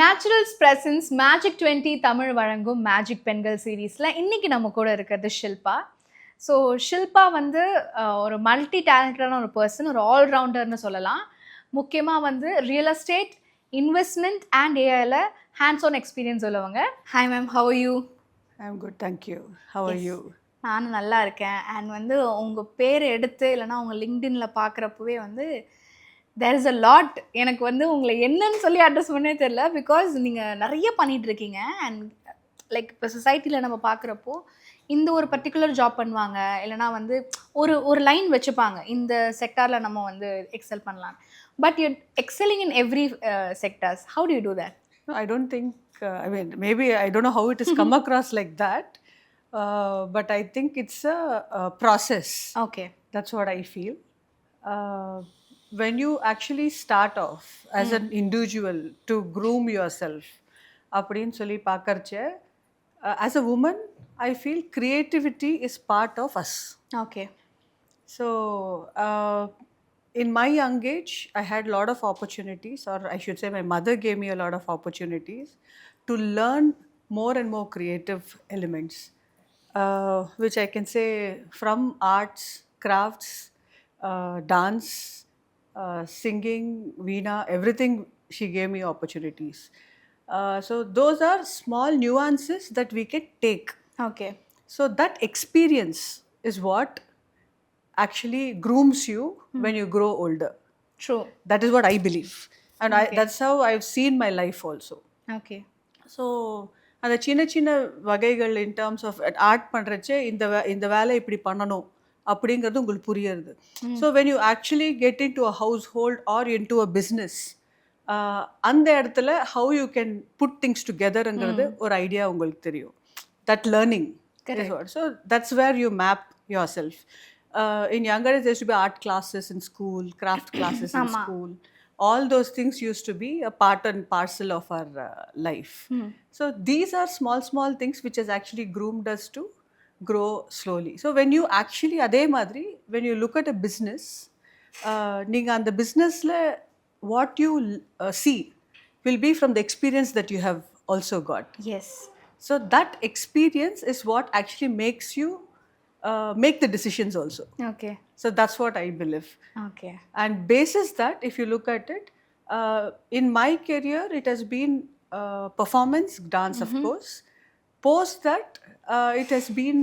Naturals presence magic 20 Tamil வழங்கும் magic பெண்கள் சீரீஸில் இன்னைக்கு நம்ம கூட இருக்கிறது ஷில்பா. ஸோ ஷில்பா வந்து ஒரு மல்டி டேலண்டடான ஒரு பர்சன், ஒரு ஆல்ரவுண்டர்னு சொல்லலாம். முக்கியமாக வந்து ரியல் எஸ்டேட், இன்வெஸ்ட்மெண்ட் அண்ட் ஏஐல ஹேண்ட்ஸ் ஆன் எக்ஸ்பீரியன்ஸ் உள்ளவங்க. Hi ma'am, how are you? I'm good, thank you. How are you? நானும் நல்லா இருக்கேன். அண்ட் வந்து உங்கள் பேர் எடுத்து இல்லைனா உங்கள் லிங்க்டின்ல பார்க்குறப்பவே வந்து தேர் இஸ் அ லாட். எனக்கு வந்து உங்களை என்னன்னு சொல்லி அட்ரஸ் பண்ணே தெரியல. பிகாஸ் நீங்கள் நிறைய பண்ணிகிட்டு இருக்கீங்க. அண்ட் லைக் இப்போ சொசைட்டியில் நம்ம பார்க்குறப்போ இந்த ஒரு பர்டிகுலர் ஜாப் பண்ணுவாங்க, இல்லைனா வந்து ஒரு ஒரு லைன் வச்சுப்பாங்க, இந்த செக்டாரில் நம்ம வந்து எக்ஸல் பண்ணலாம். But you excelling in every sectors. How to you do that? I don't think, I mean, maybe I don't know how it has come across like that, but I think it's a process. Okay. That's what I feel. When you actually start off as an individual to groom yourself, அப்படின்னு சொல்லி பார்க்கறச்ச, as a woman, I feel creativity is part of us. Okay. So, in my young age, I had a lot of opportunities, or I should say, my mother gave me a lot of opportunities to learn more and more creative elements, which I can say from arts, crafts, dance, singing, veena, everything. She gave me opportunities. So those are small nuances that we can take. Okay. So that experience is what actually grooms you when you grow older. True. That is what I believe, and that's how I've seen my life also. Okay. So அந்த சின்ன சின்ன வகைகள் in terms of art பண்ணுறச்சே இந்த வேலை இப்படி பண்ணணும் அப்படிங்கிறது உங்களுக்கு புரியுறது. So when you actually get into a household or into a business, அந்த இடத்துல how you can put things togetherங்கிறது ஒரு ஐடியா உங்களுக்கு தெரியும். That learning is what. So that's where you map yourself. In younger days, there used to be art classes in school, craft classes in school. All those things used to be a part and parcel of our life. So these are small things which has actually groomed us to grow slowly. So when you actually, adhe madri, when you look at a business, நீங்க அந்த businessல what you see will be from the experience that you have also got. Yes. So that experience is what actually makes you make the decisions also. Okay. So that's what I believe. Okay. And basis that, if you look at it, in my career, it has been performance, dance, of course. Post that, it has been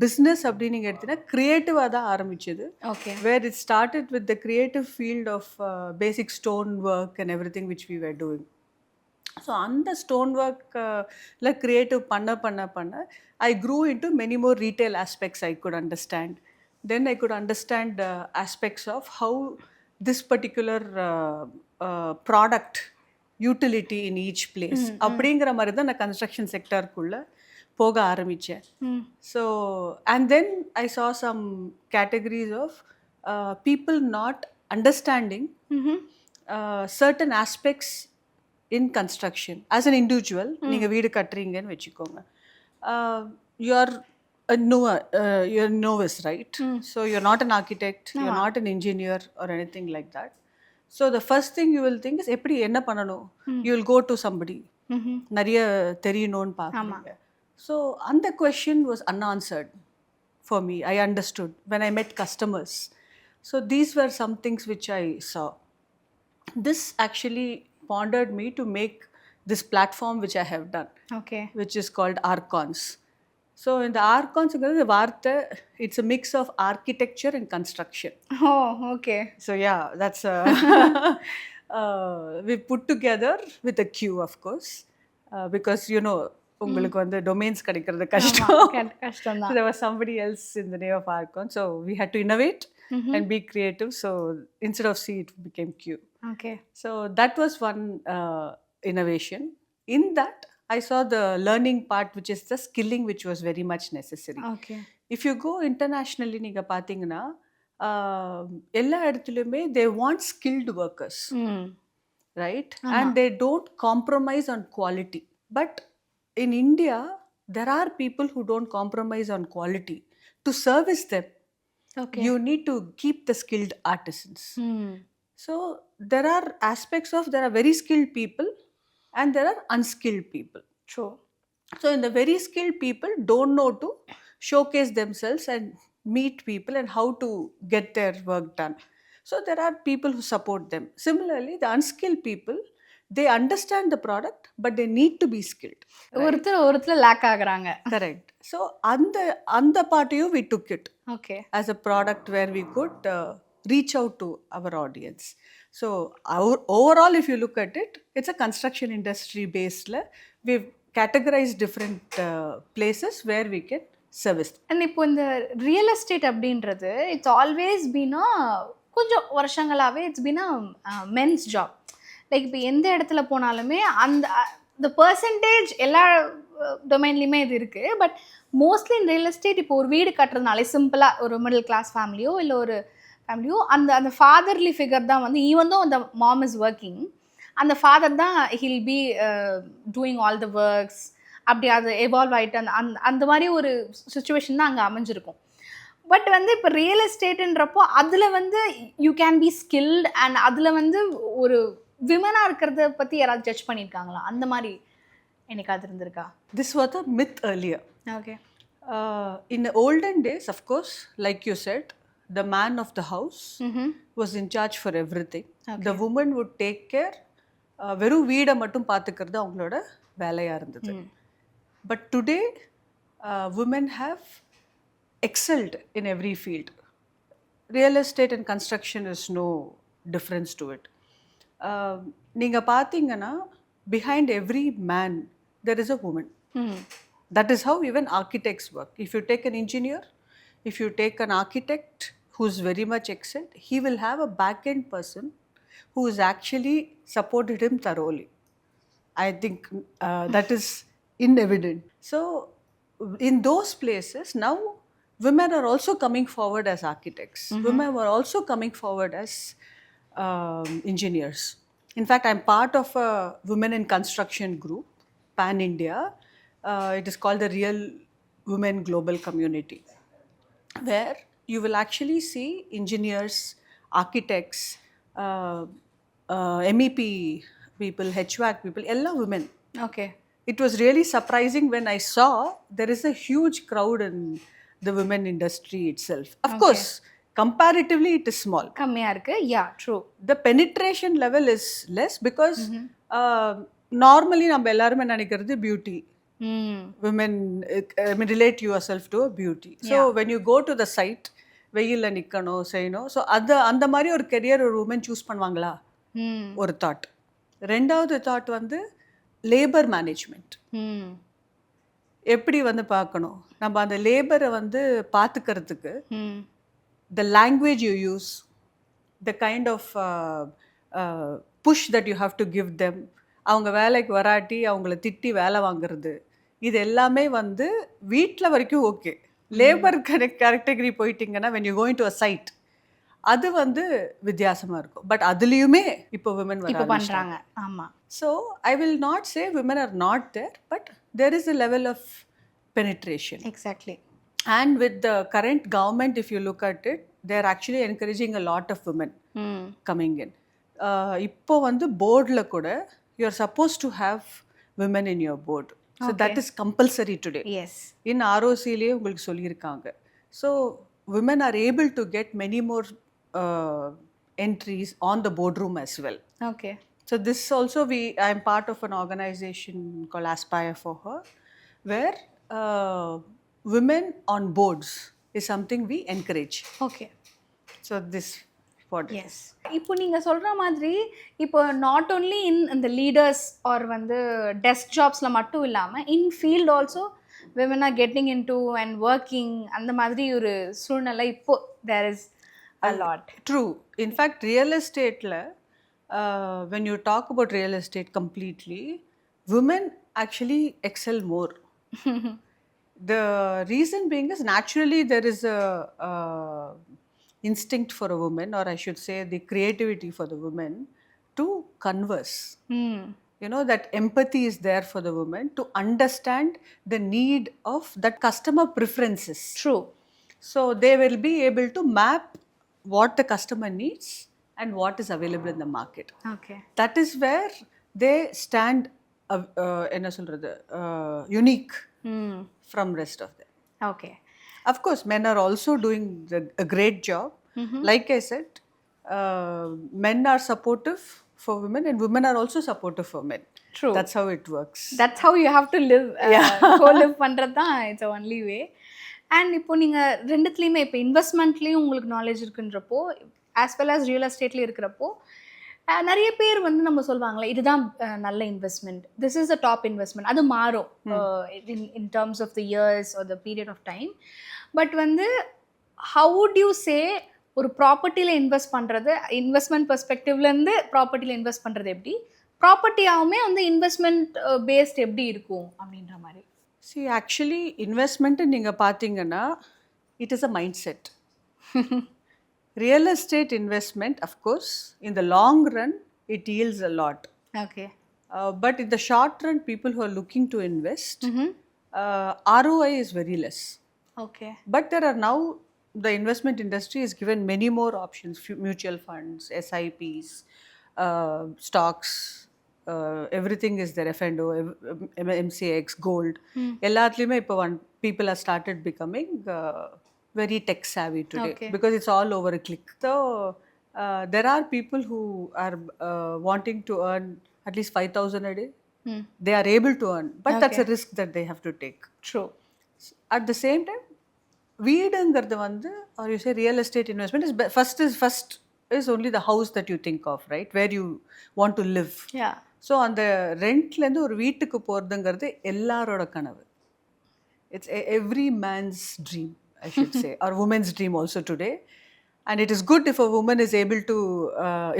business அப்படின்னுங்க எடுத்தீங்கன்னா creative-ஆ தான் ஆரம்பிச்சது. Okay. Where it started with the creative field of basic stone work and everything which we were doing. So அந்த stone ஒர்க்கில் creative பண்ண I grew into many more retail aspects I could understand. Then I could understand aspects of how this particular product utility in each place அப்படிங்கிற மாதிரி தான் நான் construction செக்டருக்குள்ளே போக ஆரம்பித்தேன். So and then I saw some categories of people not understanding certain aspects in construction. As an individual, நீங்க வீடு கட்டுறீங்கன்னு வச்சுக்கோங்க, you're a novice, right? So you're not an architect, you're not an engineer or anything like that. So the first thing you will think is எப்படி என்ன பண்ணணும். You will go to somebody, நிறைய தெரியணும்னு பார்க்குறீங்க. So அந்த question was unanswered for me. I understood when I met customers. So these were some things which I saw. This actually pondered me to make this platform which I have done. Okay. Which is called Archons. So in the Archons, it's a mix of architecture and construction. Oh, okay. So yeah, that's we put together with a Q, of course, because you know உங்களுக்கு வந்து domains கிடைக்கிறது கஷ்டம். கஷ்டம் தான். So there was somebody else in the name of Archon, so we had to innovate and be creative. So instead of C, it became Q. Okay. So that was one innovation. In that, I saw the learning part, which is the skilling, which was very much necessary. Okay. If you go internationally, நீங்க பார்த்தீங்கன்னா எல்லா இடத்துலையுமே they want skilled workers, right? And they don't compromise on quality. But in India, there are people who don't compromise on quality. To service them, Okay. you need to keep the skilled artisans. So there are aspects of, there are very skilled people and there are unskilled people. True. So in the very skilled people don't know to showcase themselves and meet people and how to get their work done. So there are people who support them. Similarly, the unskilled people, they understand the product but they need to be skilled. ஒருத்தர் லேக் ஆகுறாங்க. Correct. So அந்த பார்ட்டையும் we took it okay. as a product where we could reach out to our audience. So overall, if you look at it, it's a construction industry based. We've categorized different places where we can service. And இப்போ இந்த real estate அப்படின்றது it's always been a கொஞ்சம் வருஷங்களாகவே it's been a men's job. Like இப்போ எந்த இடத்துல போனாலுமே அந்த த பர்சன்டேஜ் எல்லா டொமைன்லையுமே இது இருக்குது. But mostly in real estate இப்போ ஒரு வீடு கட்டுறதுனாலே சிம்பிளாக ஒரு மிடில் கிளாஸ் ஃபேமிலியோ இல்லை ஒரு ஃபேமிலியோ அந்த ஃபாதர்லி ஃபிகர் தான் வந்து ஈவன் தோ அந்த மாம் இஸ் ஒர்க்கிங், அந்த ஃபாதர் தான் he'll be doing all the works. அப்படி அது எவால்வ் ஆகிட்டு அந்த மாதிரி ஒரு சுச்சுவேஷன் தான் அங்கே அமைஞ்சிருக்கும். பட் வந்து இப்போ ரியல் எஸ்டேட்டுன்றப்போ அதில் வந்து you can be skilled and அதில் வந்து ஒரு விமனாக இருக்கிறத பற்றி யாராவது ஜட்ஜ் பண்ணியிருக்காங்களா? அந்த மாதிரி என்னைக்காவது இருந்திருக்கா? This was a myth earlier. Okay. In the olden days, of course, like you said, the man of the house was in charge for everything. The woman would take care. வெறும் வீடை மட்டும் பார்த்துக்கிறது அவங்களோட வேலையாக இருந்தது. But today women have excelled in every field. Real estate and construction is no difference to it. நீங்கள் பார்த்தீங்கன்னா behind every man there is a woman. That is how even architects work. If you take an engineer, if you take an architect who's very much excelled, he will have a back-end person who has actually supported him thoroughly. I think that is evident. So in those places now women are also coming forward as architects. Women are also coming forward as engineers. In fact, I'm part of a women in construction group, Pan India. It is called the Real Women Global Community, where you will actually see engineers, architects, MEP people, HVAC people, all women. Okay. It was really surprising when I saw there is a huge crowd in the women industry itself. Of course, comparatively it is small. கம்மியாக இருக்குது. யா true. The penetration level is less because normally நம்ம எல்லாருமே நினைக்கிறது beauty. Women, I mean, relate yourself to a beauty. So when you go to the site, வெயில்ல நிற்கணும் செய்யணும். So அந்த மாதிரி ஒரு கெரியர் ஒரு உமன் சூஸ் பண்ணுவாங்களா? ஒரு தாட். ரெண்டாவது தாட் வந்து லேபர் மேனேஜ்மெண்ட். எப்படி வந்து பார்க்கணும், நம்ம அந்த லேபரை வந்து பார்த்துக்கிறதுக்கு the language you use, the kind of push that you have to give them, அவங்க வேலைக்கு வராட்டி அவங்கள திட்டி வேலை வாங்குறது, இது எல்லாமே வந்து வீட்டில் வரைக்கும் ஓகே. லேபர் கேட்டகரி போயிட்டீங்கன்னா when you go into a site, அது வந்து வித்தியாசமாக இருக்கும். பட் அதுலேயுமே இப்போ விமன் இப்போ பண்ணுறாங்க. ஆமாம். So I will not say women are not there, but there is a level of penetration. Exactly. And with the current government, if you look at it, they are actually encouraging a lot of women coming in. இப்போ வந்து போர்டில் கூட you are supposed to have women in your board. So that is compulsory today. Yes. In ROC-லே உங்களுக்கு சொல்லியிருக்காங்க. So women are able to get many more entries on the boardroom as well. Okay. So this also I am part of an organization called Aspire for Her, where women on boards is something we encourage. Okay. So this what it yes. இப்போ நீங்கள் சொல்கிற மாதிரி இப்போ not only in இந்த leaders are வந்து desk ஜாப்ஸில் மட்டும் இல்லாமல் in field also women are getting into and working, அந்த மாதிரி ஒரு சூழ்நிலை இப்போ there is a lot. True. In fact, real estate when you talk about real estate completely, women actually excel more. The reason being is naturally there is a instinct for a woman, or I should say the creativity for the woman to converse. You know, that empathy is there for the woman to understand the need of that customer preferences. True. So they will be able to map what the customer needs and what is available in the market. Okay. That is where they stand என்ன சொல்கிறது unique ம். From rest of them. Okay. Of course, men are also doing a great job. Like I said, men are supportive for women and women are also supportive for men. True. That's how it works. That's how you have to live. Co-live பண்ணுறது தான் it's only way. And இப்போ நீங்கள் ரெண்டுத்துலேயுமே இப்போ இன்வெஸ்ட்மெண்ட்லேயும் உங்களுக்கு knowledge இருக்குன்றப்போ as well as real எஸ்டேட்லேயும் இருக்கிறப்போ நிறைய பேர் வந்து நம்ம சொல்லுவாங்களே இதுதான் நல்ல investment, this is a top investment. அது மாறும் in terms of the years or the period of time. But வந்து ஹவு வுட் யூ சே ஒரு ப்ராப்பர்ட்டியில் இன்வெஸ்ட் பண்ணுறது, இன்வெஸ்ட்மெண்ட் பெர்ஸ்பெக்டிவ்லேருந்து ப்ராப்பர்ட்டியில் இன்வெஸ்ட் பண்ணுறது எப்படி, ப்ராப்பர்ட்டியாகவுமே வந்து இன்வெஸ்ட்மெண்ட் பேஸ்ட் எப்படி இருக்கும் அப்படின்ற மாதிரி? See, actually, investment நீங்கள் பார்த்தீங்கன்னா it is a mindset. Real estate investment, of course, in the long run, it yields a lot. Okay. But in the short run, people who are looking to invest, ROI is very less. Okay. But there are now, the investment industry is given many more options, mutual funds, SIPs, stocks, everything is there, F&O, MCX, gold. எல்லாத்துலேயுமே இப்போ people have started becoming very tech savvy today. Okay. Because it's all over a click. So there are people who are wanting to earn at least 5,000 a day. They are able to earn, but that's a risk that they have to take. True. At the same time, வீடுங்கிறது வந்து, or you say real estate investment is first is only the house that you think of, right, where you want to live. Yeah. So அந்த ரெண்ட்லேருந்து ஒரு வீட்டுக்கு போகிறதுங்கிறது எல்லாரோட கனவு. It's every man's dream, I should say, or women's dream also today. And it is good if a woman is able to,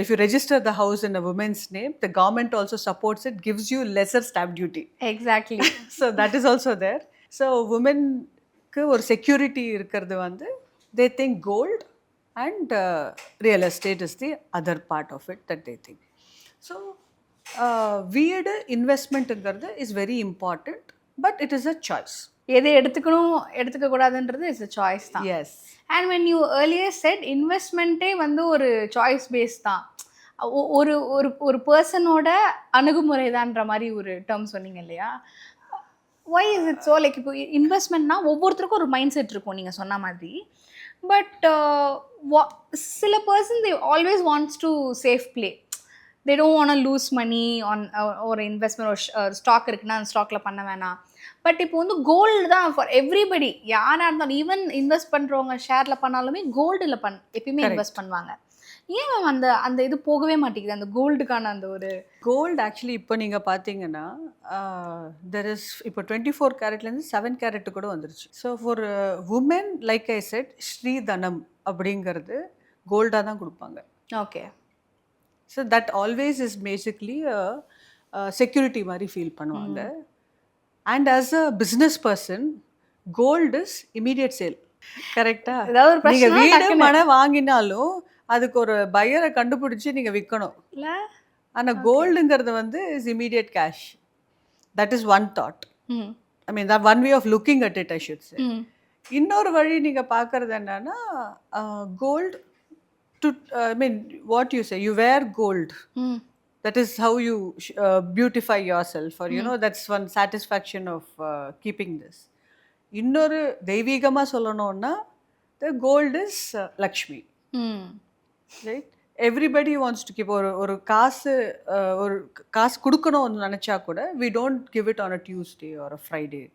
if you register the house in a woman's name, the government also supports it, gives you lesser stamp duty. Exactly. So that is also there. So women-க்கு ஒரு security இருக்கிறது வந்து, they think gold and real estate is the other part of it that they think. So வீடு இன்வெஸ்ட்மெண்ட்டுங்கிறது is very important, but it is a choice. எதை எடுத்துக்கணும் எடுத்துக்க கூடாதுன்றது is a choice தான். Yes. And when you earlier said இன்வெஸ்ட்மெண்ட்டே வந்து ஒரு சாய்ஸ் பேஸ் தான், ஒரு ஒரு ஒரு பர்சனோட அணுகுமுறை தான்ற மாதிரி ஒரு டேர்ம் சொன்னீங்க இல்லையா? Why is it so? Like இப்போ இன்வெஸ்ட்மெண்ட்னா ஒவ்வொருத்தருக்கும் ஒரு மைண்ட் செட் இருக்கும் நீங்கள் சொன்ன மாதிரி. பட் சில person they always wants to safe play. they don't want to lose money on ஒரு இன்வெஸ்ட்மெண்ட், ஒரு ஸ்டாக் இருக்குன்னா அந்த ஸ்டாக்கில் பண்ண வேணாம். பட் இப்போ வந்து கோல்டு தான் ஃபார் எவ்ரிபடி, யாராக இருந்தாலும், ஈவன் இன்வெஸ்ட் பண்ணுறவங்க ஷேரில் பண்ணாலுமே கோல்டில் எப்பயுமே இன்வெஸ்ட் பண்ணுவாங்க. ஏன் மேம் அந்த அந்த இது போகவே மாட்டேங்குது, அந்த கோல்டுக்கான அந்த ஒரு கோல்டு? ஆக்சுவலி இப்போ நீங்கள் பார்த்தீங்கன்னா தெர் இஸ் இப்போ 24 கேரட்லேருந்து 7 கேரட் கூட வந்துருச்சு. So for woman, like I said, ஸ்ரீதனம் அப்படிங்கிறது கோல்டாக தான் கொடுப்பாங்க. Okay. So that always is basically security மாதிரி ஃபீல் பண்ணுவாங்க. And as a business person, gold is immediate sale. கரெக்டா? நீங்கள் வீடு மனை வாங்கினாலும் அதுக்கு ஒரு பையரை கண்டுபிடிச்சி நீங்கள் விற்கணும். ஆனால் கோல்டுங்கிறது வந்து is immediate cash. That is one thought. I mean that one way of looking at it, I should say. இன்னொரு வழி நீங்கள் பார்க்குறது என்னன்னா, gold I mean, what you say, you wear gold. That is how you beautify yourself, or you know, that's one satisfaction of keeping this. இன்னொரு தெய்வீகமா சொல்லணும்னா, the gold is Lakshmi. Right? Everybody wants to keep ஒரு காசு கொடுக்கணும்னு நினைச்சா கூட, we don't give it on a Tuesday or a Friday.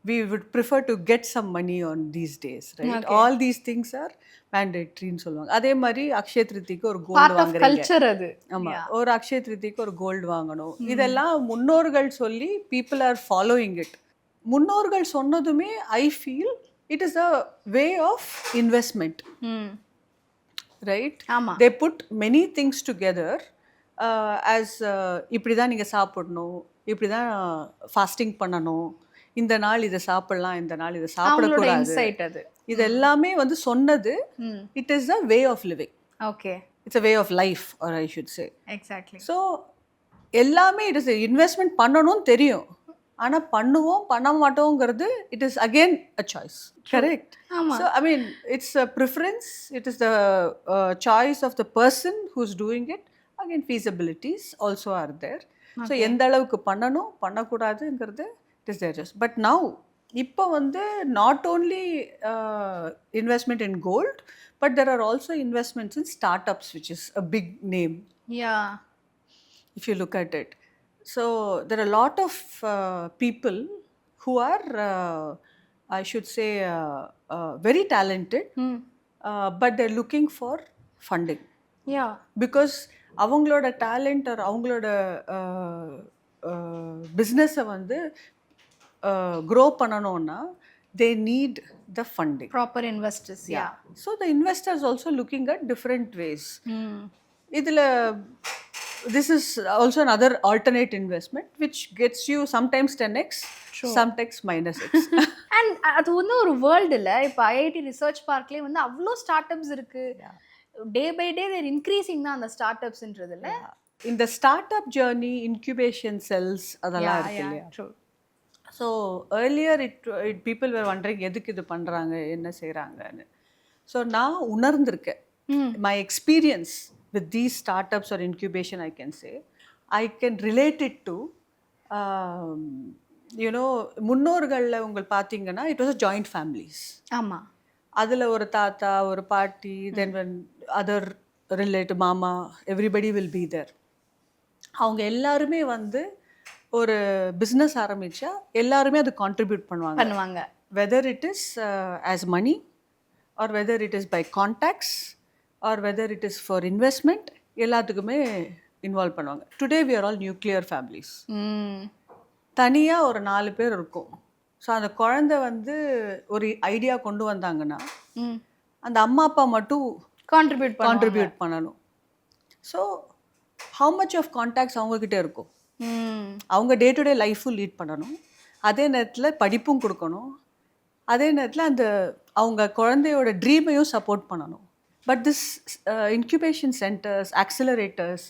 We would prefer to get some money on these days, right? Okay. All these things are mandatory ன்னு சொல்லுவாங்க. அதே மாதிரி அக்ஷய திருதிக்கு ஒரு கோல்டு வாங்குறீங்க. ஆமா, ஒரு அக்ஷய திருதிக்கு ஒரு கோல்டு வாங்கணும். இதெல்லாம் முன்னோர்கள் சொல்லி people are following it. முன்னோர்கள் சொன்னதுமே I feel it is a way of investment. Right? They put many things together as இப்படி தான் நீங்கள் சாப்பிடணும், இப்படி தான் ஃபாஸ்டிங் பண்ணணும், இந்த நாள் இதை சாப்பிடலாம், இந்த நாள் இதை சாப்பிடக்கூடாது, இது எல்லாமே வந்து சொன்னது. It is a way of living. Okay, it's a way of life, or I should say. Exactly. So எல்லாமே இட் இஸ் இன்வெஸ்ட்மெண்ட் பண்ணணும்னு தெரியும், ஆனால் பண்ணுவோம் பண்ண மாட்டோங்கிறது it is again a choice. Correct. So I mean it's a preference, it is the choice of the person who is doing it. Again, feasibilities also are there. So எந்த அளவுக்கு பண்ணணும் பண்ணக்கூடாதுங்கிறது it is there just. But now இப்போ வந்து not only investment in gold, but there are also investments in startups which is a big name yeah if you look at it. So there are a lot of people who are, I should say, very talented, but they're looking for funding yeah because அவங்களோட talent R அவங்களோட பிஸ்னஸை வந்து grow பண்ணணும்னா they need the funding. Proper investors. Yeah So the investors also looking at different ways. இதில் this is also another alternate investment which gets you sometimes 10x, sometimes -x. And அது வந்து ஒரு world இல்லை. இப்போ IIT research பார்க்லேயே வந்து அவ்வளோ start ups இருக்கு. Day by day there increasing தான் அந்த ஸ்டார்ட் அப்ஸ்ன்றதுல. இந்த startup journey, incubation cells அதெல்லாம் இருக்கு இல்லையா. So earlier people were wandering எதுக்கு இது பண்ணுறாங்க, என்ன செய்கிறாங்கன்னு. ஸோ நான் உணர்ந்திருக்கேன். My experience with these startups or incubation, I can say, I can relate it to, you know, முன்னோர்களில் உங்களுக்கு பார்த்தீங்கன்னா it was a joint families. ஆமாம். அதில் ஒரு தாத்தா, ஒரு பாட்டி, then when other relative, மாமா, everybody will be there. அவங்க எல்லாருமே வந்து ஒரு பிஸ்னஸ் ஆரம்பித்தா எல்லாருமே அது கான்ட்ரிபியூட் பண்ணுவாங்க. whether it is as money or whether it is by contacts or whether it is for investment, எல்லாத்துக்குமே இன்வால்வ் பண்ணுவாங்க. Today we are all nuclear families. தனியாக ஒரு 4 பேர் இருக்கும். ஸோ அந்த குழந்தை வந்து ஒரு ஐடியா கொண்டு வந்தாங்கன்னா அந்த அம்மா அப்பா மட்டும் கான்ட்ரிபியூட் பண்ணணும். So how much of contacts அவங்கக்கிட்ட இருக்கும். அவங்க டே டு டே லைஃப்பும் லீட் பண்ணணும், அதே நேரத்தில் படிப்பும் கொடுக்கணும், அதே நேரத்தில் அந்த அவங்க குழந்தையோட ட்ரீமையும் சப்போர்ட் பண்ணணும். But this incubation centers, accelerators,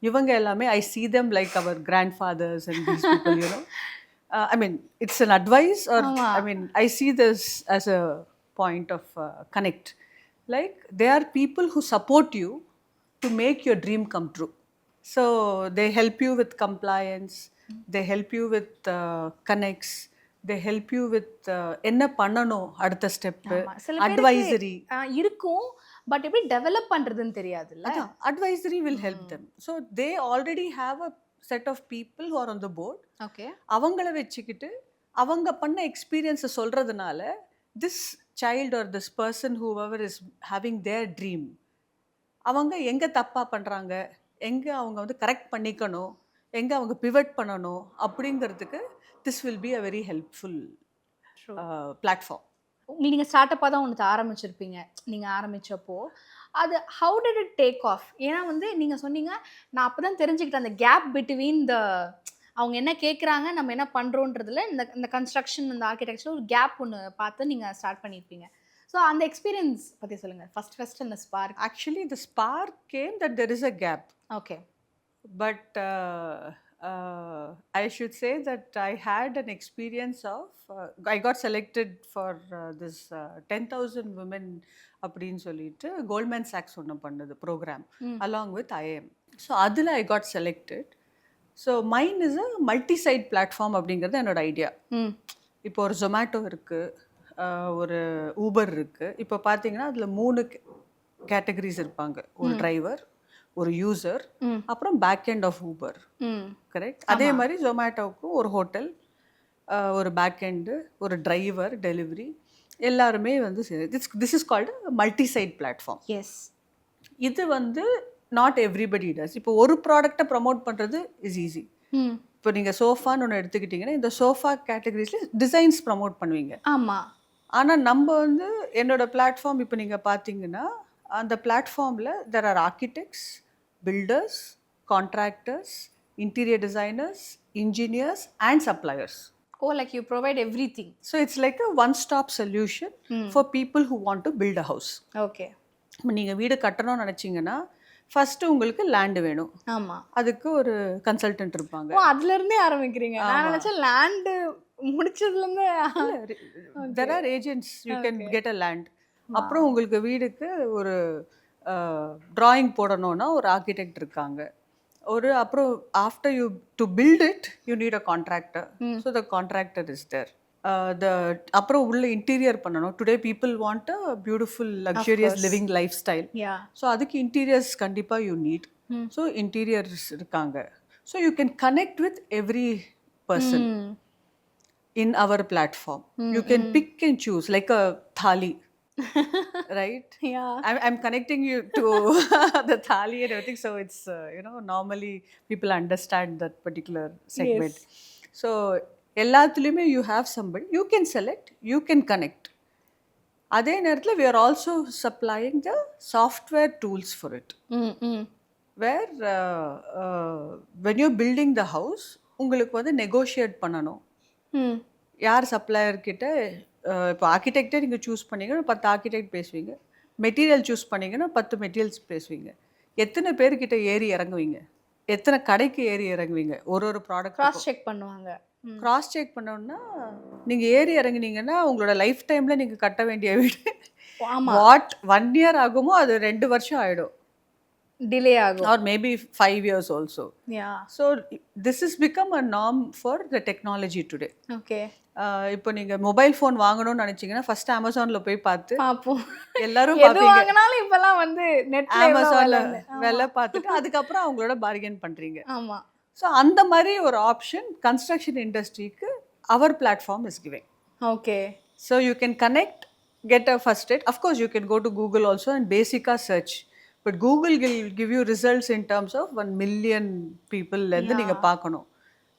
இவங்க எல்லாமே I see them like our grandfathers and these people, you know. I mean, it's an advice or I mean, I see this as a point of connect. Like they are people who support you to make your dream come true. So they help you with compliance, they help you with connects, they help you with என்ன பண்ணணும் அடுத்த step, advisory இருக்கும். But எப்படி develop பண்ணுறதுன்னு தெரியாதுல்ல. Advisory will help them. So they already have a set of people who are on the board. Okay, அவங்கள வச்சுக்கிட்டு அவங்க பண்ண எக்ஸ்பீரியன்ஸை சொல்கிறதுனால this child or this person whoever is having their dream, அவங்க எங்கே தப்பாக பண்ணுறாங்க, எங்கே அவங்க வந்து கரெக்ட் பண்ணிக்கணும், எங்கே அவங்க பிவட் பண்ணணும் அப்படிங்கிறதுக்கு this will be a very helpful platform. நீங்கள் ஸ்டார்டப்பாக தான் ஒன்று ஆரம்பிச்சிருப்பீங்க. நீங்கள் ஆரம்பித்தப்போ அது how did it take off? ஏன்னா வந்து நீங்கள் சொன்னீங்க, நான் அப்போ தான் தெரிஞ்சுக்கிட்டேன் அந்த கேப் பிட்வீன் த அவங்க என்ன கேட்குறாங்க, நம்ம என்ன பண்ணுறோன்றதுல இந்த கன்ஸ்ட்ரக்ஷன், இந்த ஆர்கிடெக்சர் ஒரு கேப் ஒன்று பார்த்து நீங்கள் ஸ்டார்ட் பண்ணியிருப்பீங்க. ஸோ அந்த எக்ஸ்பீரியன்ஸ் பற்றி சொல்லுங்கள். ஃபர்ஸ்ட் அந்த spark. Actually the spark came that there is a gap. Okay, but I should say that I had an experience of, I got selected for this 10,000 women அப்படின்னு சொல்லிட்டு Goldman சாக்ஸ் ஒன்று பண்ணது programme along with IIM. So அதில் I got selected. So mine is a multi side platform அப்படிங்கிறது என்னோட idea. இப்போ ஒரு ஜொமேட்டோ இருக்குது, ஒரு ஊபர் இருக்குது. இப்போ பார்த்தீங்கன்னா அதில் 3 கேட்டகரிஸ் இருப்பாங்க. ஒரு டிரைவர், ஒரு யூசர், அப்புறம் back end of Uber. Correct. அதே மாதிரி ஜொமேட்டோவுக்கும் ஒரு ஹோட்டல், ஒரு பேக் எண்டு, ஒரு டிரைவர், டெலிவரி, எல்லாருமே வந்து this is called multi side platform. Yes. இது வந்து நாட் எவ்ரிபடி டஸ். இப்போ ஒரு ப்ராடக்டை ப்ரமோட் பண்ணுறது இஸ் ஈஸி. இப்போ நீங்கள் சோஃபான்னு ஒன்று எடுத்துக்கிட்டிங்கன்னா இந்த சோஃபா கேட்டகரிஸில் டிசைன்ஸ் ப்ரமோட் பண்ணுவீங்க. ஆமாம். ஆனால் நம்ம வந்து என்னோடய பிளாட்ஃபார்ம் இப்போ நீங்கள் பார்த்தீங்கன்னா அந்த பிளாட்ஃபார்மில் there are architects, builders, contractors, interior designers, engineers and suppliers. Oh, like you provide everything. So it's like a one-stop solution for people who want to build a house. Okay. நீங்கள் வீடு கட்டணும்னு நினச்சிங்கன்னா first உங்களுக்கு land வேணும். ஆமாம். அதுக்கு ஒரு consultant இருப்பாங்க. ஓ, அதுலேருந்தே ஆரம்பிக்கிறீங்க. நான் நினச்சேன் land முடிச்சதுலேருந்து. there are agents, you can get a land. அப்புறம் உங்களுக்கு வீடுக்கு ஒரு டிராயிங் போடணும்னா ஒரு ஆர்கிடெக்ட் இருக்காங்க, ஒரு அப்புறம் after you to build it you need a contractor. So the contractor is there. The அப்புறம் உள்ள இன்டீரியர் பண்ணணும். Today people want a beautiful luxurious living lifestyle. Yeah so அதுக்கு இன்டீரியர்ஸ் கண்டிப்பாக யூ நீட். ஸோ இன்டீரியர்ஸ் இருக்காங்க. So you can connect with every person in our platform. You can pick and choose like a thali, right? Yeah I'm connecting you to the thali and everything, so it's normally people understand that particular segment. So எல்லாத்துலேயுமே you have somebody you can select, you can connect. அதே நேரத்தில் we are also supplying the software tools for it, where when you're building the house உங்களுக்கு வந்து negotiate பண்ணணும். யார் supplier கிட்ட இப்போ ஆர்கிடெக்டே நீங்கள் சூஸ் பண்ணீங்கன்னா 10 ஆர்கிடெக்ட் பேசுவீங்க, மெட்டீரியல் சூஸ் பண்ணீங்கன்னா 10 மெட்டீரியல்ஸ் பேசுவீங்க. எத்தனை பேர்கிட்ட ஏறி இறங்குவீங்க, எத்தனை கடைக்கு ஏறி இறங்குவீங்க, ஒரு ப்ராடக்ட் கிராஸ் செக் பண்ணுவாங்க. கிராஸ் செக் பண்ணோன்னா நீங்கள் ஏறி இறங்குனீங்கன்னா உங்களோட லைஃப் டைமில் நீங்கள் கட்ட வேண்டிய வீடு வாட் 1 இயர் ஆகுமோ அது 2 வருஷம் ஆகிடும், டிலே ஆகும். or maybe 5 years also. Yeah So this has become a norm for the technology today. Okay இப்போ நீங்கள் மொபைல் ஃபோன் வாங்கணும்னு நினச்சிங்கன்னா ஃபர்ஸ்ட் அமேசானில் போய் பார்த்து பாப்போம். எல்லாரும் எது பார்ப்பீங்க, வாங்கினாலும் இப்பெல்லாம் வந்து நெட்ல அமேசானில் விலை பார்த்துட்டு அதுக்கப்புறம் அவங்களோட பார்கெயின் பண்ணுறீங்க. ஆமா ஸோ அந்த மாதிரி ஒரு ஆப்ஷன் கன்ஸ்ட்ரக்ஷன் இண்டஸ்ட்ரிக்கு our platform is giving. Okay so you can connect, get a first rate. Of course you can go to Google also and பேசிக்காக search. But Google will give you results in terms of 1 million பீப்புள்லேருந்து நீங்கள் பார்க்கணும்.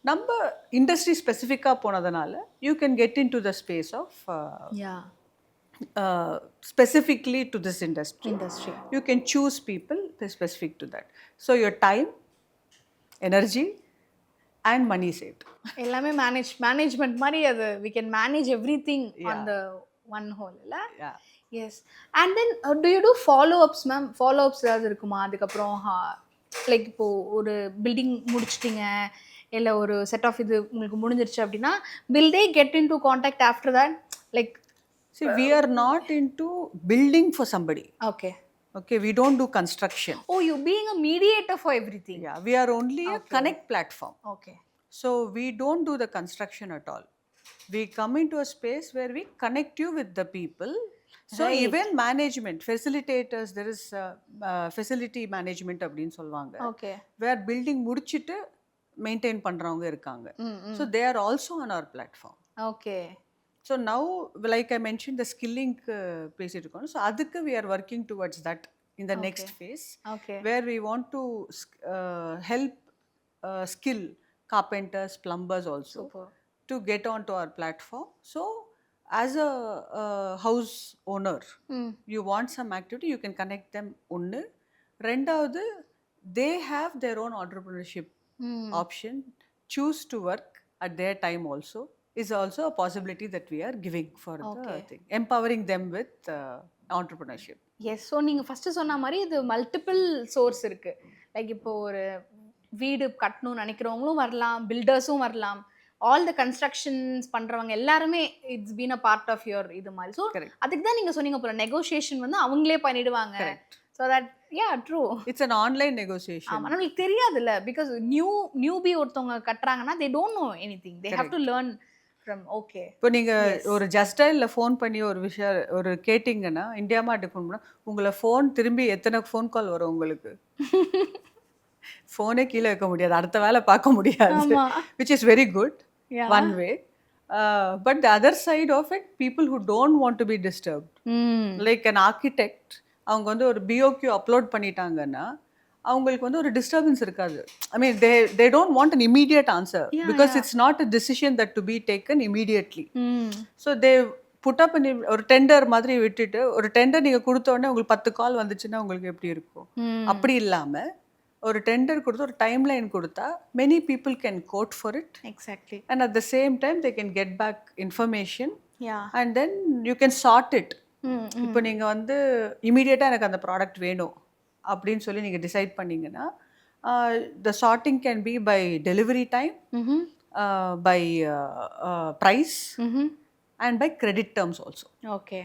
நம்ம industry ஸ்பெசிஃபிக்காக போனதுனால you can get in to the space of yeah specifically to this industry. Industry You can choose people specific to that. So your time, energy and money saved. எல்லாமே management மாதிரி அது we can manage everything on the one whole இல்ல. Yeah. Yes and then do you do follow ups ma'am? Follow ups ஏதாவது இருக்குமா அதுக்கப்புறம்? Like இப்போது ஒரு building முடிச்சிட்டிங்க இல்லை ஒரு செட் ஆஃப் இது உங்களுக்கு முடிஞ்சிருச்சு அப்படின்னா will they get into contact after that? Like See, we are not into building for somebody. okay Okay, we don't do construction. oh you being a mediator for everything. Yeah, we are only a connect platform. Okay So we don't do the construction at all. We come into a space where we connect you with the people. So even management, facilitators, there is facility management அப்படின்னு சொல்லுவாங்க, okay where building முடிச்சிட்டு maintain பண்ணுறவங்க இருக்காங்க. So they are also on our platform. okay So now, like I mentioned, the skilling பேசிட்டு இருக்கோம். So அதுக்கு we are working towards that in the next phase, okay where we want to help skill carpenters, plumbers also super to get onto our platform. So as a house owner, you want some activity, you can connect them ஒன்று. ரெண்டாவது, they have their own entrepreneurship option, choose to work at their time also is also a possibility that we are giving for the thing, empowering them with entrepreneurship. Yes so நீங்கள் first சொன்ன மாதிரி இது multiple source இருக்குது. Like இப்போ ஒரு வீடு கட்டணும்னு நினைக்கிறவங்களும் வரலாம், பில்டர்ஸும் வரலாம், ஆல் த கன்ஸ்ட்ரக்ஷன்ஸ் பண்ணுறவங்க எல்லாருமே it's been a part of your இது மாதிரி. ஸோ அதுக்கு தான் நீங்கள் சொன்னீங்க போல நெகோசியேஷன் வந்து அவங்களே பண்ணிடுவாங்க. So that yeah true, it's an online negotiation. ஆமாம் நம்மளுக்கு தெரியாதுல்ல, பிகாஸ் நியூபி ஒருத்தவங்க கட்டுறாங்கன்னா they don't know anything, they have to learn from. Okay இப்போ நீங்கள் ஒரு ஜஸ்ட் டயலில் ஃபோன் பண்ணி ஒரு விஷயம் ஒரு கேட்டிங்கன்னா, இந்தியா மாட்டுக்கு ஃபோன் பண்ணால் உங்களை ஃபோன் திரும்பி எத்தனை ஃபோன் கால் வரும் உங்களுக்கு? ஃபோனே கீழே வைக்க முடியாது, அடுத்த வேலை பார்க்க முடியாது, which is very good one way. But the other side of it, people who don't want to be disturbed, like an architect, அவங்க வந்து ஒரு பிஓக்யூ அப்லோட் பண்ணிட்டாங்கன்னா அவங்களுக்கு வந்து ஒரு டிஸ்டர்பன்ஸ் இருக்காது. ஐ மீன் they don't want an immediate answer because it's not a decision that to be taken immediately. So they put up ஒரு tender மாதிரி விட்டுட்டு, ஒரு டெண்டர் நீங்கள் கொடுத்த உடனே உங்களுக்கு 10 கால் வந்துச்சுன்னா உங்களுக்கு எப்படி இருக்கும்? அப்படி இல்லாமல் ஒரு டெண்டர் கொடுத்து ஒரு டைம் லைன் கொடுத்தா many people can quote for it. Exactly. And at the same time they can get back information. Yeah And then you can sort it. இப்போ நீங்கள் வந்து இமீடியட்டாக எனக்கு அந்த ப்ராடக்ட் வேணும் அப்படின்னு சொல்லி நீங்கள் டிசைட் பண்ணிங்கன்னா, the charting can be by delivery time, by price and by credit terms also. Okay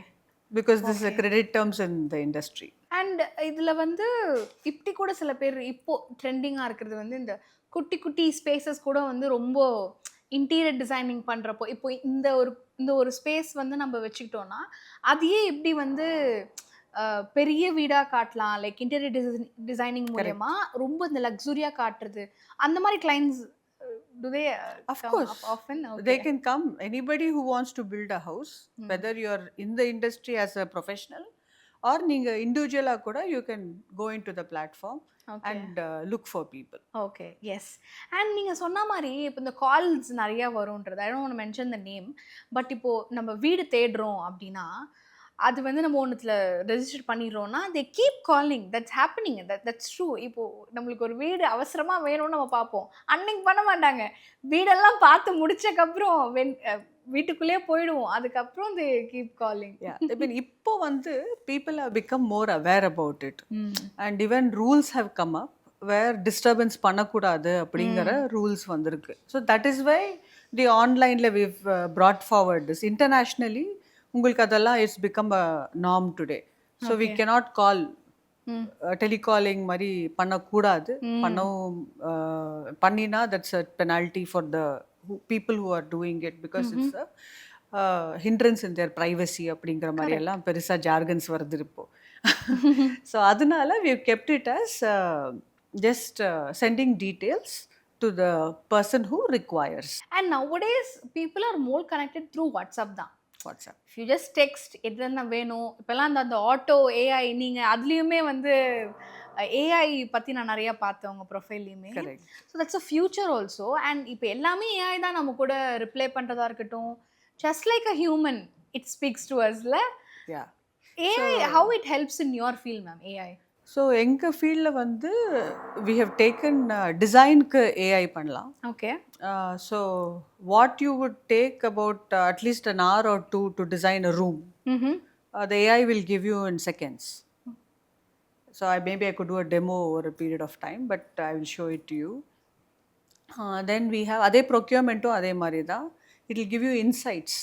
Because this is a credit terms in the industry. And இதில் வந்து இப்படி கூட சில பேர் இப்போ ட்ரெண்டிங்காக இருக்கிறது வந்து இந்த குட்டி குட்டி ஸ்பேசஸ் கூட வந்து ரொம்ப இன்டீரியர் டிசைனிங் பண்ணுறப்போ இப்போ இந்த ஒரு ஸ்பேஸ் வந்து நம்ம வச்சுக்கிட்டோம்னா அதையே எப்படி வந்து பெரிய வீடாக காட்டலாம் லைக் இன்டீரியர் டிசைனிங் கரெக்ட். மூலயமா ரொம்ப இந்த லக்ஸுரியாக காட்டுறது அந்த மாதிரி clients to they Of course, often they okay can come. Anybody who wants to build a house, whether you're in the industry as a professional or நீங்க இண்டிவிஜுவலாக கூட you can go into the platform okay and look for people. Okay yes and நீங்கள் சொன்ன மாதிரி இப்போ இந்த calls நிறையா வரும்ன்றது I don't mention the name but இப்போது நம்ம வீடு தேடுறோம் அப்படின்னா அது வந்து நம்ம ஒன்றுத்தில் ரெஜிஸ்டர் பண்ணிடுறோம்னா they keep calling that's happening that's true இப்போது நம்மளுக்கு ஒரு வீடு அவசரமாக வேணும்னு நம்ம பார்ப்போம் அன்னைக்கு பண்ண மாட்டாங்க வீடெல்லாம் பார்த்து முடிச்சக்கப்புறம் வீட்டுக்குள்ளேயே போயிடுவோம் அதுக்கப்புறம் தே keep calling Yeah, I mean இப்போ வந்து people have become more aware about it and even rules have come up where disturbance பண்ணக்கூடாது அப்படிங்கிற ரூல்ஸ் வந்திருக்கு. So that is why the onlineல we've brought forward this internationally. உங்களுக்கு அதெல்லாம் it's become a norm today. So we cannot call telecalling மாதிரி பண்ணக்கூடாது. பண்ணவும் பண்ணினா that's a penalty for the people who are doing it because it's a hindrance in their privacy அப்படிங்கிற மாதிரி எல்லாம் பெருசாக ஜார்கன்ஸ் வருது இப்போ. ஸோ அதனால we kept it as just sending details to the person who requires. And nowadays people are more connected through WhatsApp தான். WhatsApp if you just text எது என்ன வேணும் இப்போல்லாம் அந்த ஆட்டோ ஏஐ நீங்கள் அதுலேயுமே வந்து ஏஐ பற்றி நான் நிறையா பார்த்தேன் உங்கள் ப்ரொஃபைல்லையுமே. Correct. So that's a future also and இப்போ எல்லாமே ஏஐ தான் நம்ம கூட ரிப்ளை பண்ணுறதா இருக்கட்டும் just like a human it speaks to அஸ்ல. Yeah AI how it helps in your field ma'am AI? So எங்கள் ஃபீல்டில் வந்து வி ஹவ் டேக்கன் டிசைனுக்கு ஏஐ பண்ணலாம். Okay. So what you would take about at least an hour or two to design a room, the AI will give you in seconds. So maybe I could do a demo over a period of time, but I will show it to you. Then we have அதே ப்ரொக்யூர்மெண்ட்டும் அதே மாதிரி தான். It will give you insights.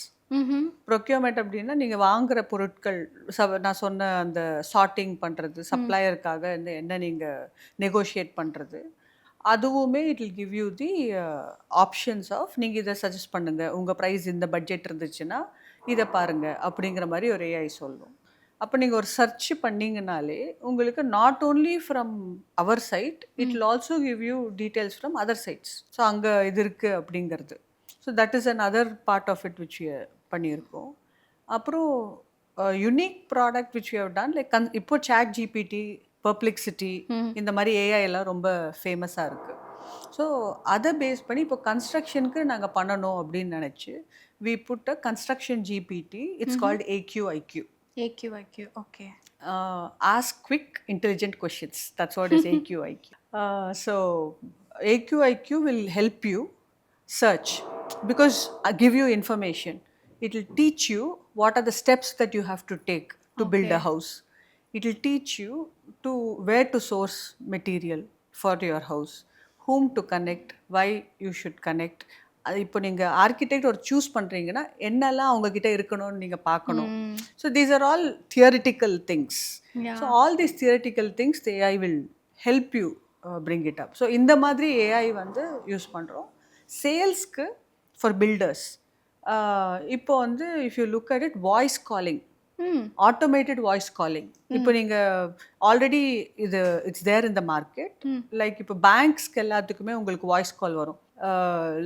Procurement அப்படின்னா நீங்கள் வாங்குகிற பொருட்கள் நான் சொன்ன அந்த சார்ட்டிங் பண்ணுறது சப்ளையருக்காக என்ன நீங்கள் நெகோஷியேட் பண்ணுறது அதுவுமே it will give you the options of நீங்கள் இதை சஜஸ்ட் பண்ணுங்கள் உங்கள் ப்ரைஸ் இந்த பட்ஜெட் இருந்துச்சுன்னா இதை பாருங்கள் அப்படிங்கிற மாதிரி ஒரு ஏஐ சொல்லும். அப்போ நீங்கள் ஒரு சர்ச் பண்ணிங்கனாலே உங்களுக்கு not only from our side it will also give you details from other sides. So அங்கே இது இருக்குது அப்படிங்கிறது. So that is an other part of it which பண்ணியிருக்கோம். அப்புறம் unique product which you have done like இப்போ ChatGPT Perplexity இந்த மாதிரி AI எல்லாம் ரொம்ப ஃபேமஸாக இருக்குது. ஸோ அதை பேஸ் பண்ணி இப்போ கன்ஸ்ட்ரக்ஷனுக்கு நாங்கள் பண்ணணும் அப்படின்னு நினச்சி we put a construction GPT it's called AQIQ. AQIQ, okay. Ask quick intelligent questions. That's what is AQIQ. So AQIQ will help you search because I give you information. It will teach you what are the steps that you have to take to build a house. It will teach you to where to source material for your house, whom to connect, why you should connect. இப்போ நீங்கள் architect ஒரு choose பண்ணுறீங்கன்னா என்னெல்லாம் அவங்கக்கிட்ட இருக்கணும்னு நீங்கள் பார்க்கணும். So these are all theoretical things. So all these theoretical things the AI will help you bring it up. So இந்த மாதிரி ஏஐ வந்து யூஸ் பண்ணுறோம் சேல்ஸ்க்கு ஃபார் பில்டர்ஸ். இப்போ வந்து if you look at it voice calling, automated voice calling. இப்போ நீங்கள் already it's there in the market. Like இப்போ பேங்க்ஸ்க்கு எல்லாத்துக்குமே உங்களுக்கு வாய்ஸ் கால் வரும்.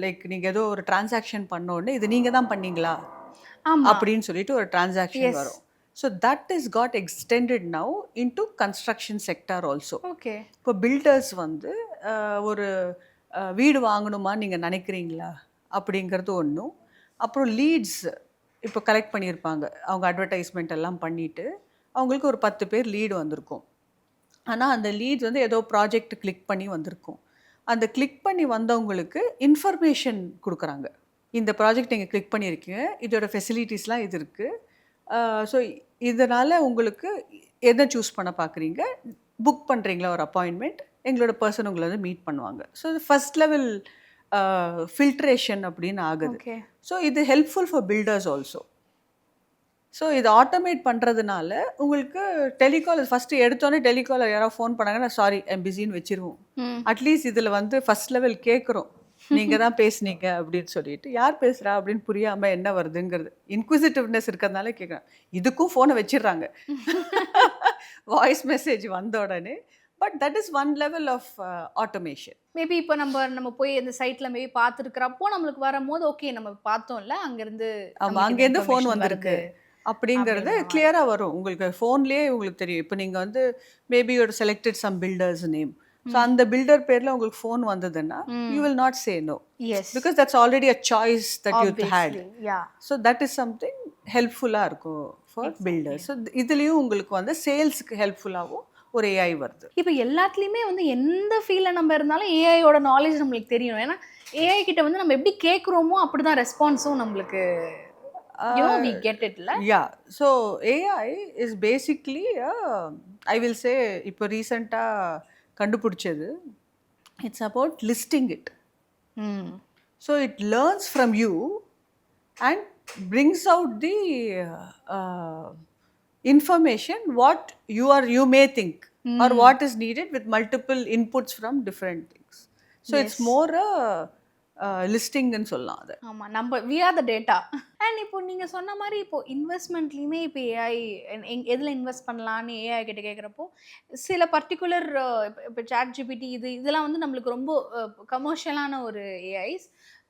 லைக் நீங்கள் ஏதோ ஒரு டிரான்சாக்ஷன் பண்ண உடனே இது நீங்கள் தான் பண்ணீங்களா அப்படின்னு சொல்லிட்டு ஒரு டிரான்சாக்ஷன் வரும். So that is got extended now into construction sector also. Okay. இப்போ பில்டர்ஸ் வந்து ஒரு வீடு வாங்கணுமா நீங்கள் நினைக்கிறீங்களா அப்படிங்கிறது ஒன்றும். அப்புறம் லீட்ஸ் இப்போ கலெக்ட் பண்ணியிருப்பாங்க, அவங்க அட்வர்டைஸ்மெண்ட் எல்லாம் பண்ணிவிட்டு அவங்களுக்கு ஒரு 10 பேர் லீடு வந்திருக்கும். ஆனால் அந்த லீட்ஸ் வந்து ஏதோ ப்ராஜெக்ட் கிளிக் பண்ணி வந்திருக்கும். அந்த கிளிக் பண்ணி வந்தவங்களுக்கு இன்ஃபர்மேஷன் கொடுக்குறாங்க. இந்த ப்ராஜெக்ட் நீங்கள் கிளிக் பண்ணியிருக்கீங்க, இதோட ஃபெசிலிட்டிஸ்லாம் இது இருக்குது. ஸோ இதனால் உங்களுக்கு எதை சூஸ் பண்ண பார்க்குறீங்க, புக் பண்ணுறீங்களா ஒரு அப்பாயின்மெண்ட், எங்களோட பர்சன் உங்களை வந்து மீட் பண்ணுவாங்க. ஸோ ஃபர்ஸ்ட் லெவல் ஃபில்ட்ரேஷன் அப்படின்னு ஆகுது. ஸோ இது helpful for builders also. So இது ஆட்டோமேட் பண்ணுறதுனால உங்களுக்கு டெலிகால் ஃபஸ்ட்டு எடுத்தோன்னே டெலிகாலர் யாராவது ஃபோன் பண்ணாங்கன்னா சாரி ஐம் பிஸின்னு வச்சிருவோம். அட்லீஸ்ட் இதில் வந்து ஃபஸ்ட் லெவல் கேட்குறோம், நீங்கள் தான் பேசுனீங்க அப்படின்னு சொல்லிட்டு, யார் பேசுகிறா அப்படின்னு புரியாமல் என்ன வருதுங்கிறது இன்க்விசிட்டிவ்னஸ் இருக்கிறதுனால கேட்குறேன். இதுக்கும் ஃபோனை வச்சிடுறாங்க வாய்ஸ் மெசேஜ் வந்த உடனே. But that is one level of automation. Maybe இப்போ நம்ம போய் இந்த சைட்ல மேபி பார்த்துருக்கிறப்போ நம்மளுக்கு வரும்போது ஓகே நம்ம பார்த்தோம்ல அங்கேருந்து ஆமாம், அங்கேருந்து ஃபோன் வந்திருக்கு அப்படிங்கிறது கிளியராக வரும் உங்களுக்கு. ஃபோன்லேயே உங்களுக்கு தெரியும். இப்போ நீங்கள் வந்து மேபி ஒரு selected some builders name, so அந்த பில்டர் பேரில் உங்களுக்கு ஃபோன் வந்ததுன்னா you will not say no, because that's already a choice that you had. So that is something ஹெல்ப்ஃபுல்லாக இருக்கும் ஃபார் பில்டர்ஸ். ஸோ இதுலேயும் உங்களுக்கு வந்து சேல்ஸுக்கு ஹெல்ப்ஃபுல்லாகவும் ஒரு ஏஐ வருது. இப்போ எல்லாத்துலேயுமே வந்து எந்த ஃபீல்டில் நம்ம இருந்தாலும் ஏஐயோட நாலேஜ் நம்மளுக்கு தெரியணும். ஏன்னா ஏஐ கிட்ட வந்து நம்ம எப்படி கேட்குறோமோ அப்படி தான் ரெஸ்பான்ஸும் நம்மளுக்கு we get it la. Yeah, so AI is basically I will say இப்போ ரீசெண்டாக கண்டுபிடிச்சது, it's about listing it. So it learns from you and brings out the information what you may think or what is needed with multiple inputs from different things. So it's more லிஸ்டிங்னு சொல்லலாம் அது. ஆமாம், நம்ம we are the data. And இப்போ நீங்கள் சொன்ன மாதிரி இப்போ இன்வெஸ்ட்மெண்ட்லேயுமே இப்போ ஏஐ எதில் இன்வெஸ்ட் பண்ணலான்னு ஏஐ கிட்ட கேட்குறப்போ சில பர்டிகுலர் இப்போ சாட் ஜிபிடி இதெல்லாம் வந்து நம்மளுக்கு ரொம்ப கமர்ஷியலான ஒரு ஏஐஸ்.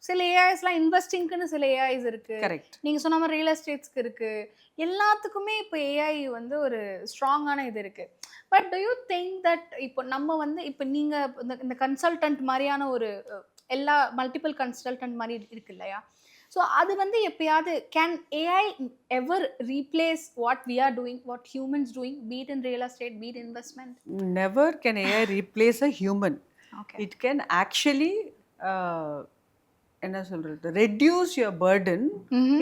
சில ஏஐஸ்லாம் இன்வெஸ்டிங்க்குன்னு சில ஏஐஸ் இருக்குது. கரெக்ட். நீங்கள் சொன்ன மாதிரி ரியல் எஸ்டேட்ஸ்க்கு இருக்குது. எல்லாத்துக்குமே இப்போ ஏஐ வந்து ஒரு ஸ்ட்ராங்கான இது இருக்குது. But to you think that இப்போ நம்ம வந்து இப்போ நீங்கள் இந்த கன்சல்டன்ட் மாதிரியான ஒரு எல்லா மல்டிபிள் கன்சல்டன்ட் மாதிரி இருக்கு இல்லையா? ஸோ அது வந்து எப்பயாவது can AI ever replace what we are doing, what humans doing, be it in real estate, be it investment? Never can AI replace a human. It can actually என்ன சொல்கிறது, reduce your burden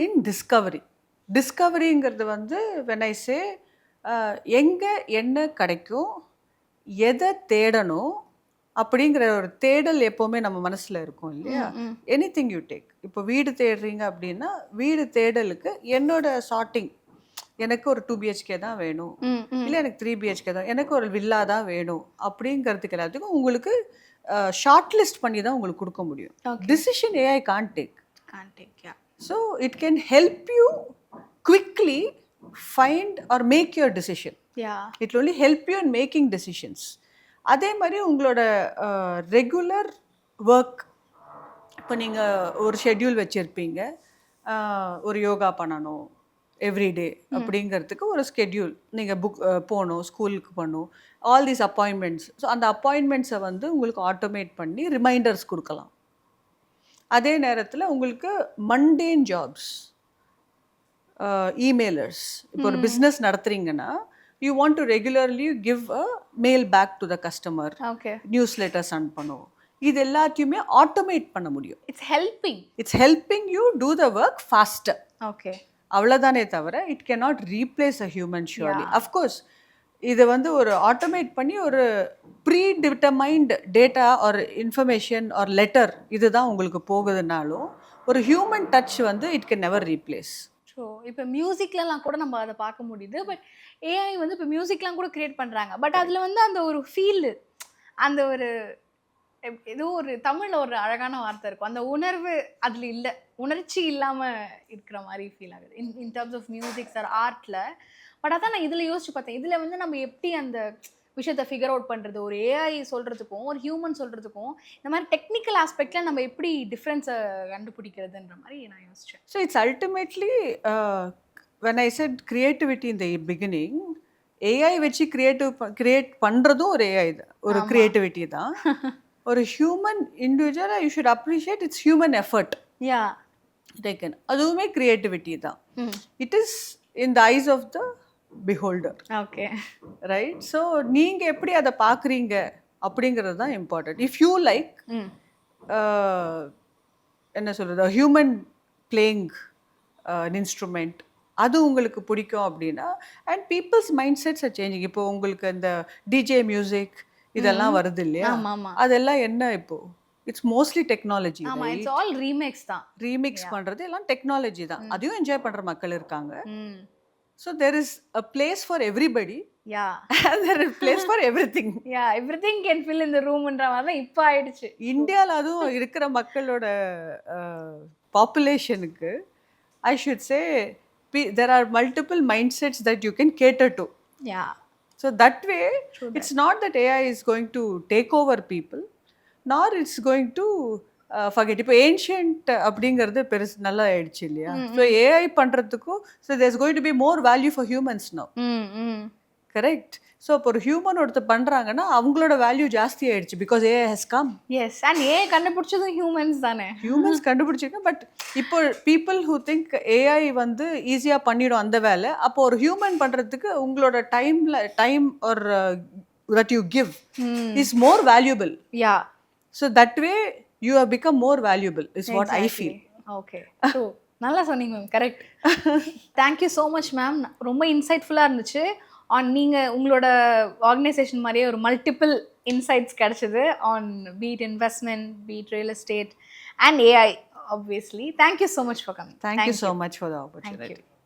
in discovery. டிஸ்கவரிங்கிறது வந்து when ஐ சே எங்கே என்ன கிடைக்கும், எதை தேடணும் அப்படிங்கிற ஒரு தேடல் எப்போவுமே நம்ம மனசில் இருக்கும் இல்லையா? Any thing you take. இப்போ வீடு தேடுறீங்க அப்படின்னா வீடு தேடலுக்கு என்னோட சார்ட்டிங், எனக்கு ஒரு 2 BHK தான் வேணும், இல்லை எனக்கு 3 BHK தான், எனக்கு ஒரு வில்லா தான் வேணும் அப்படிங்கிறதுக்கு எல்லாத்துக்கும் உங்களுக்கு ஷார்ட் லிஸ்ட் பண்ணி தான் உங்களுக்கு கொடுக்க முடியும். Decision AI can't take. So it can help you quickly find or make your decision. It only help you in making decisions. அதே மாதிரி உங்களோட ரெகுலர் ஒர்க், இப்போ நீங்கள் ஒரு ஷெட்யூல் வச்சுருப்பீங்க, ஒரு யோகா பண்ணணும் எவ்ரிடே அப்படிங்கிறதுக்கு ஒரு ஸ்கெட்யூல் நீங்கள் போகணும், ஸ்கூலுக்கு போகணும், ஆல் தீஸ் அப்பாயின்மெண்ட்ஸ். ஸோ அந்த அப்பாயின்மெண்ட்ஸை வந்து உங்களுக்கு ஆட்டோமேட் பண்ணி ரிமைண்டர்ஸ் கொடுக்கலாம். அதே நேரத்தில் உங்களுக்கு மண்டேன் ஜாப்ஸ், இமெயிலர்ஸ், இப்போ ஒரு business நடத்துகிறீங்கன்னா you want to regularly give a mail back to the customer, newsletters அனுப்பணும், இது எல்லாத்தையுமே ஆட்டோமேட் பண்ண முடியும். It's helping you do the work faster. அவ்வளோதானே தவிர it cannot replace a human surely. Of course இதை வந்து ஒரு ஆட்டோமேட் பண்ணி ஒரு predetermined data or information or letter இதுதான் உங்களுக்கு போகுதுனாலும் ஒரு ஹியூமன் டச் வந்து it can never replace. So இப்போ மியூசிக்லலாம் கூட நம்ம அதை பார்க்க முடியுது. பட் ஏஐ வந்து இப்போ மியூசிக்லாம் கூட க்ரியேட் பண்ணுறாங்க. பட் அதில் வந்து அந்த ஒரு ஃபீல், அந்த ஒரு ஏதோ ஒரு தமிழில் ஒரு அழகான வார்த்தை இருக்கும், அந்த உணர்வு அதில் இல்லை, உணர்ச்சி இல்லாமல் இருக்கிற மாதிரி ஃபீல் ஆகுது in terms of musics or ஆர்ட்டில். பட் அதான் நான் இதில் யோசிச்சு பார்த்தேன், இதில் வந்து நம்ம எப்படி அந்த விஷயத்தை ஃபிகர் அவுட் பண்ணுறது, ஒரு ஏஐ சொல்கிறதுக்கும் ஒரு ஹியூமன் சொல்கிறதுக்கும் இந்த மாதிரி டெக்னிக்கல் ஆஸ்பெக்டில் நம்ம எப்படி டிஃப்ரென்ஸை கண்டுபிடிக்கிறதுன்ற மாதிரி நான் யோசித்தேன். So it's ultimately when I said creativity in the beginning, AI வச்சு கிரியேட் பண்ணுறதும் ஒரு ஏஐ தான், ஒரு கிரியேட்டிவிட்டி தான். ஒரு human individual you should appreciate it's human effort taken, அதுவுமே கிரியேட்டிவிட்டி தான். It is in the eyes of the beholder. Okay. Right? So நீங்கள் எப்படி அதை பார்க்குறீங்க அப்படிங்கிறது தான் இம்பார்ட்டன்ட். இஃப் யூ லைக் என்ன சொல்கிறது, ஹியூமன் பிளேயிங் an இன்ஸ்ட்ருமெண்ட், அது உங்களுக்கு பிடிக்கும் அப்படின்னா, and peoples mind sets are changing. இப்போ உங்களுக்கு இந்த டிஜே மியூசிக் இதெல்லாம் வருது இல்லையா, அதெல்லாம் என்ன இப்போ it's mostly technology. It's all remix தான். ரீமிக்ஸ் பண்ணுறது எல்லாம் டெக்னாலஜி தான். அதையும் என்ஜாய் பண்ணுற மக்கள் இருக்காங்க. So there is a place for everybody yeah and there is place for everything. Yeah everything can fill in the ரூம்ன்ற மாதிரி தான் இப்போ ஆயிடுச்சு. இந்தியாவில் அதுவும் இருக்கிற மக்களோட பாப்புலேஷனுக்கு I should say there are multiple mindsets that you can cater to. Yeah So that way, it's not that AI is going to take over people, nor it's going to forget. இப்போ ancient அப்படிங்கிறது பெருசு நல்லா ஆயிடுச்சு இல்லையா? So AI பண்ணுறதுக்கும் so there's going to be more value for humans no. Correct. So இப்போ ஒரு human ஒருத்தர் பண்ணுறாங்கன்னா அவங்களோட வேல்யூ ஜாஸ்தி ஆயிடுச்சு because AI has come. Yes and AI கண்டுபிடிச்சதும் ஹியூமன்ஸ் தானே. ஹியூமன்ஸ் கண்டுபிடிச்சிருக்கேன். பட் இப்போ பீப்புள் ஹூ திங்க் ஏஐ வந்து ஈஸியாக பண்ணிடும் அந்த வேலை. அப்போ ஒரு ஹியூமன் பண்ணுறதுக்கு உங்களோட டைம் ஒரு that you give is more valuable. Yeah so that way you have become more valuable is what I feel. Okay so நல்லா சொன்னீங்க ma'am. Correct. Thank you so much ma'am. ரொம்ப இன்சைட்ஃபுல்லாக இருந்துச்சு. நீங்கள் உங்களோட ஆர்கனைசேஷன் மாதிரியே ஒரு மல்டிபிள் இன்சைட்ஸ் கிடச்சிது ஆன் பீட் இன்வெஸ்ட்மெண்ட், பீட் real estate and AI obviously. Thank you so much for coming. Thank you so much for the opportunity.